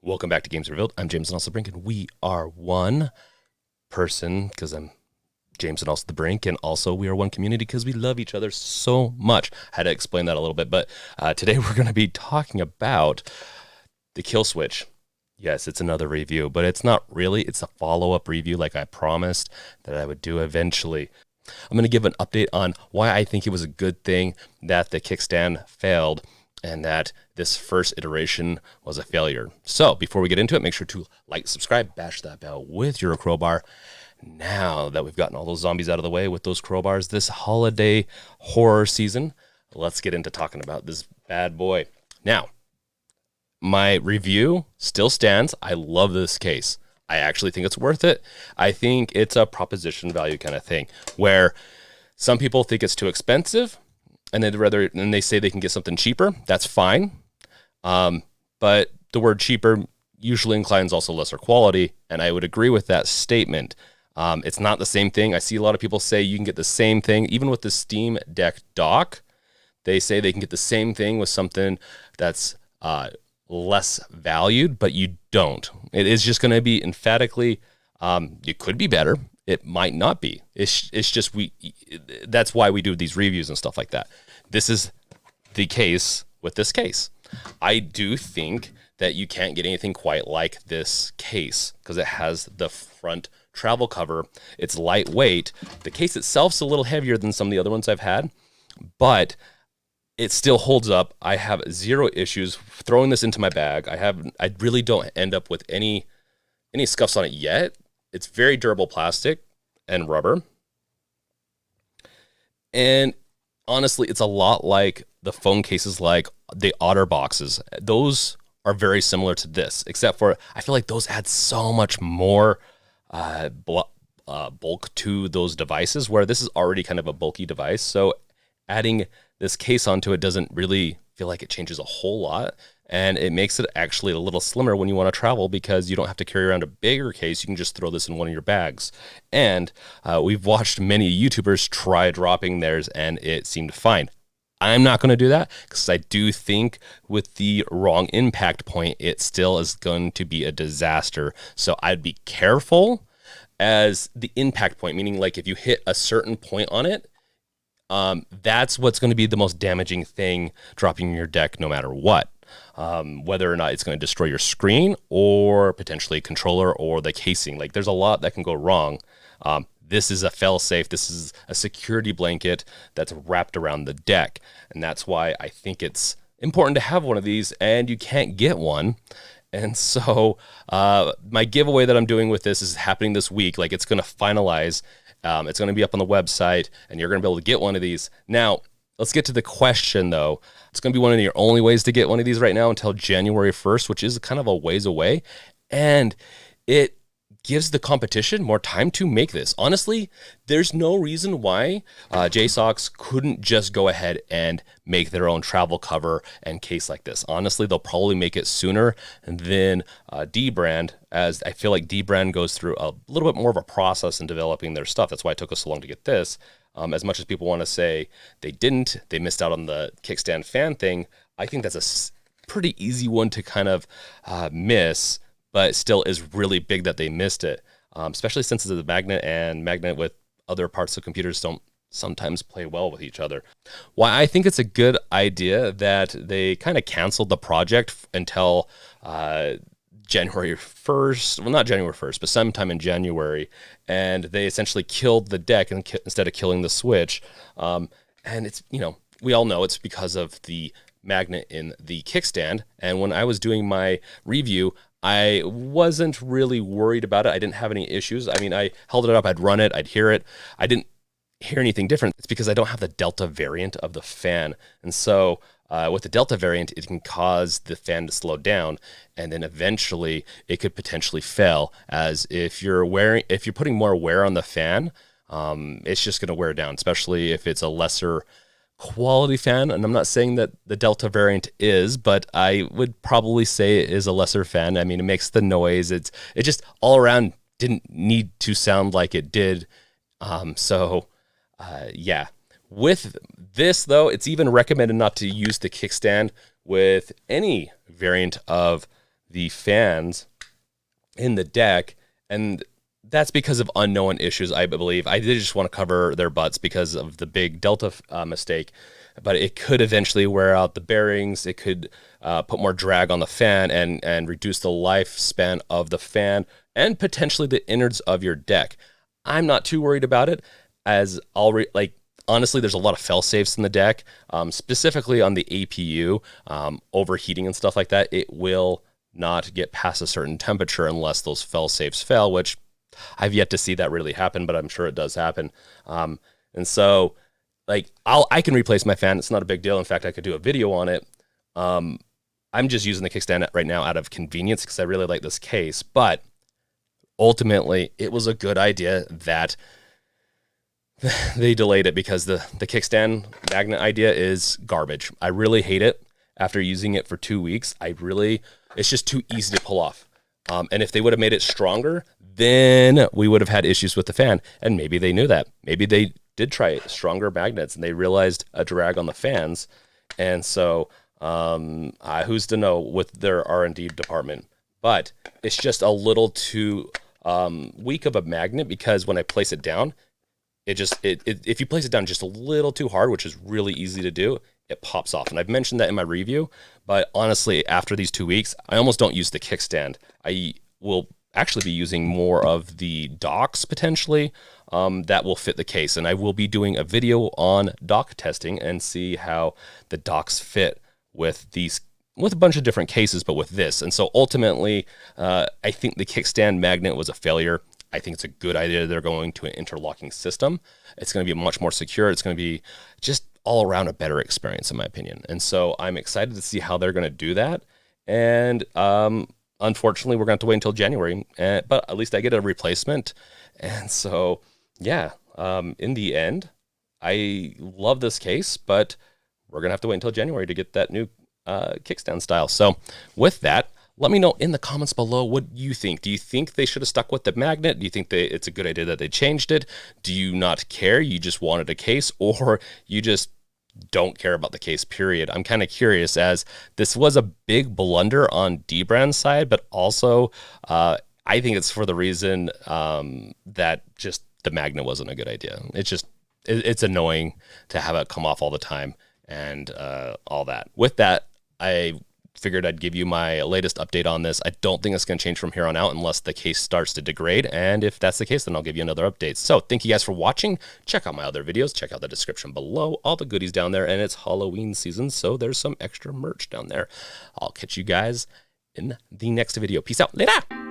Welcome back to Games Revealed. I'm James and also the Brink, and we are one person because I'm James and also the Brink, and also we are one community because we love each other so much. I had to explain that a little bit, but today we're going to be talking about the Killswitch. Yes, it's another review, but it's not really. It's a follow-up review like I promised that I would do eventually. I'm going to give an update on why I think it was a good thing that the kickstand failed and that this first iteration was a failure. So before we get into it, make sure to like, subscribe, bash that bell with your crowbar. Now that we've gotten all those zombies out of the way with those crowbars this holiday horror season, let's get into talking about this bad boy. Now, my review still stands. I love this case. I actually think it's worth it. I think it's a proposition value kind of thing where some people think it's too expensive and they say they can get something cheaper. That's fine. But the word cheaper usually inclines also lesser quality. And I would agree with that statement. It's not the same thing. I see a lot of people say you can get the same thing, even with the Steam Deck dock. They say they can get the same thing with something that's less valued, but you don't. It is just going to be emphatically, it could be better. It might not be. It's just that's why we do these reviews and stuff like that. This is the case with this case. I do think that you can't get anything quite like this case because it has the front travel cover. It's lightweight. The case itself's a little heavier than some of the other ones I've had, but it still holds up. I have zero issues throwing this into my bag. I really don't end up with any scuffs on it yet. It's very durable plastic and rubber. And honestly, it's a lot like the phone cases like the Otter boxes. Those are very similar to this, except for I feel like those add so much more bulk to those devices, where this is already kind of a bulky device. So adding this case onto it doesn't really feel like it changes a whole lot. And it makes it actually a little slimmer when you want to travel because you don't have to carry around a bigger case. You can just throw this in one of your bags. And we've watched many YouTubers try dropping theirs and it seemed fine. I'm not going to do that because I do think with the wrong impact point, it still is going to be a disaster. So I'd be careful as the impact point, meaning like if you hit a certain point on it, that's what's going to be the most damaging thing dropping in your deck no matter what. Whether or not it's going to destroy your screen or potentially controller or the casing. Like there's a lot that can go wrong. This is a fail-safe. This is a security blanket that's wrapped around the deck. And that's why I think it's important to have one of these and you can't get one. And so my giveaway that I'm doing with this is happening this week. Like it's going to finalize. It's going to be up on the website and you're going to be able to get one of these. Now, let's get to the question though. It's going to be one of your only ways to get one of these right now until January 1st, which is kind of a ways away. And it gives the competition more time to make this. Honestly, there's no reason why JSOX couldn't just go ahead and make their own travel cover and case like this. Honestly, they'll probably make it sooner than Dbrand, as I feel like Dbrand goes through a little bit more of a process in developing their stuff. That's why it took us so long to get this. As much as people want to say they missed out on the kickstand fan thing, I think that's a pretty easy one to kind of miss, but it still is really big that they missed it, especially since it's a magnet and magnet with other parts of computers don't sometimes play well with each other. Why I think it's a good idea that they kind of canceled the project until January 1st, well, not January 1st, but sometime in January, and they essentially killed the deck instead of killing the Switch. And it's, we all know it's because of the magnet in the kickstand. And when I was doing my review, I wasn't really worried about it. I didn't have any issues. I mean, I held it up, I'd run it, I'd hear it. I didn't hear anything different. It's because I don't have the Delta variant of the fan. And so with the Delta variant, it can cause the fan to slow down, and then eventually it could potentially fail. As if you're putting more wear on the fan, it's just going to wear down, especially if it's a lesser quality fan. And I'm not saying that the Delta variant is, but I would probably say it is a lesser fan. I mean, it makes the noise. It just all around didn't need to sound like it did. Yeah. With this, though, it's even recommended not to use the kickstand with any variant of the fans in the deck, and that's because of unknown issues, I believe. I did just want to cover their butts because of the big Delta mistake, but it could eventually wear out the bearings. It could put more drag on the fan and reduce the lifespan of the fan and potentially the innards of your deck. I'm not too worried about it, as honestly, there's a lot of fail safes in the deck, specifically on the APU, overheating and stuff like that. It will not get past a certain temperature unless those fail safes fail, which I've yet to see that really happen, but I'm sure it does happen. And so I can replace my fan. It's not a big deal. In fact, I could do a video on it. I'm just using the kickstand right now out of convenience because I really like this case, but ultimately it was a good idea that they delayed it because the kickstand magnet idea is garbage. I really hate it after using it for 2 weeks. It's just too easy to pull off. And if they would have made it stronger, then we would have had issues with the fan. And maybe they knew that. Maybe they did try stronger magnets and they realized a drag on the fans. And so who's to know with their R&D department? But it's just a little too weak of a magnet, because when I place it down, if you place it down just a little too hard, which is really easy to do, it pops off. And I've mentioned that in my review, but honestly, after these 2 weeks, I almost don't use the kickstand. I will actually be using more of the docks potentially that will fit the case. And I will be doing a video on dock testing and see how the docks fit with a bunch of different cases, but with this. And so ultimately, I think the kickstand magnet was a failure. I think it's a good idea they're going to an interlocking system. It's going to be much more secure. It's going to be just all around a better experience, in my opinion. And so I'm excited to see how they're going to do that. And unfortunately, we're going to have to wait until January. But at least I get a replacement. And so, yeah, in the end, I love this case, but we're going to have to wait until January to get that new kickstand style. So with that, let me know in the comments below what you think. Do you think they should have stuck with the magnet? Do you think it's a good idea that they changed it? Do you not care? You just wanted a case, or you just don't care about the case, period? I'm kind of curious, as this was a big blunder on Dbrand's side, but also I think it's for the reason that just the magnet wasn't a good idea. It's annoying to have it come off all the time and all that. With that, I figured I'd give you my latest update on this. I don't think it's going to change from here on out unless the case starts to degrade. And if that's the case, then I'll give you another update. So thank you guys for watching. Check out my other videos. Check out the description below. All the goodies down there. And it's Halloween season, so there's some extra merch down there. I'll catch you guys in the next video. Peace out. Later.